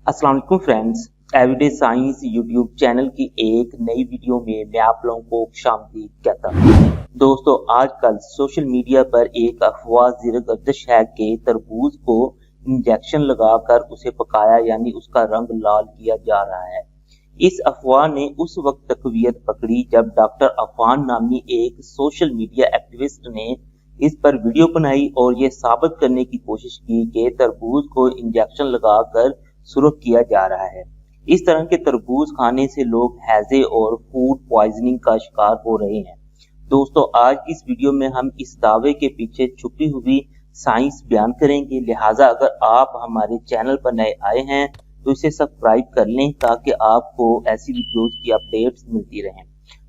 अस्सलाम वालेकुम friends, everyday science YouTube channel की एक नई वीडियो में मैं आप लोगों को खुशामदीद कहता हूँ। दोस्तों, आजकल सोशल मीडिया पर एक अफवाह ज़िर-गर्दिश है कि तरबूज को इंजेक्शन लगाकर उसे पकाया यानी उसका रंग लाल किया जा रहा है। इस अफवाह ने उस वक्त तकवीत पकड़ी जब डॉक्टर अफान नामी एक सोशल मीडिया एक्टिविस्ट ने इस पर वीडियो बनाई और ये साबित करने की कोशिश की कि तरबूज को इंजेक्शन लगाकर सुर्ख किया जा रहा है। इस तरह के तरबूज खाने से लोग हैजे और फूड पॉइजनिंग का शिकार हो रहे हैं। दोस्तों, आज इस वीडियो में हम इस दावे के पीछे छुपी हुई साइंस बयान करेंगे, लिहाजा अगर आप हमारे चैनल पर नए आए हैं तो इसे सब्सक्राइब कर लें ताकि आपको ऐसी वीडियोस की अपडेट्स मिलती रहें।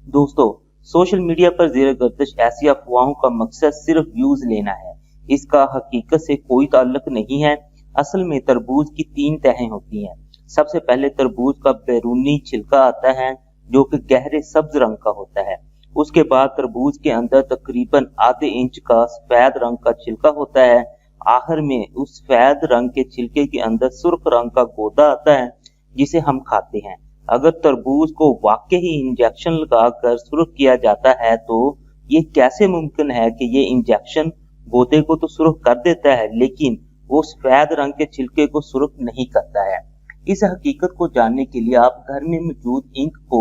दोस्तों, सोशल मीडिया पर ज़ेर-गर्दिश ऐसी अफवाहों का मकसद सिर्फ व्यूज लेना है। इसका हकीकत से कोई ताल्लुक नहीं है। असल में तरबूज की 3 तहें होती हैं। सबसे पहले तरबूज का बैरूनी छिलका आता है जो कि गहरे सब्ज रंग का होता है। उसके बाद तरबूज के अंदर तकरीबन आधे इंच का सफेद रंग का छिलका होता है। आखिर में उस सफेद रंग के छिलके के अंदर सुर्ख रंग का गोदा आता है जिसे हम खाते हैं। अगर तरबूज को वाकई ही इंजेक्शन लगाकर सुर्ख किया जाता है तो ये कैसे मुमकिन है कि ये इंजेक्शन गोदे को तो सुर्ख कर देता है लेकिन वो सफेद रंग के छिलके को सुर्ख नहीं करता है। इस हकीकत को जानने के लिए आप घर में मौजूद इंक को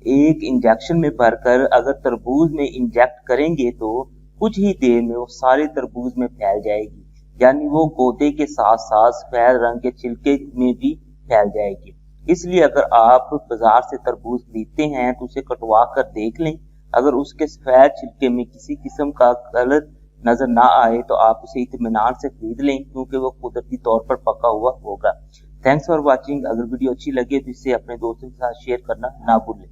एक इंजेक्शन में भरकर अगर तरबूज में इंजेक्ट करेंगे तो कुछ ही देर में वो सारे तरबूज में फैल जाएगी, यानी वो गोदे के साथ साथ सफेद रंग के छिलके में भी फैल जाएगी। इसलिए अगर आप बाजार से तरबूज खरीदते हैं तो उसे कटवा कर देख लें। अगर उसके सफेद छिलके में किसी किस्म का कलर नजर ना आए तो आप उसे इत्मीनान से खरीद लें क्योंकि वो कुदरती तौर पर पका हुआ होगा। Thanks for watching. अगर वीडियो अच्छी लगे तो इसे अपने दोस्तों के साथ शेयर करना ना भूलें।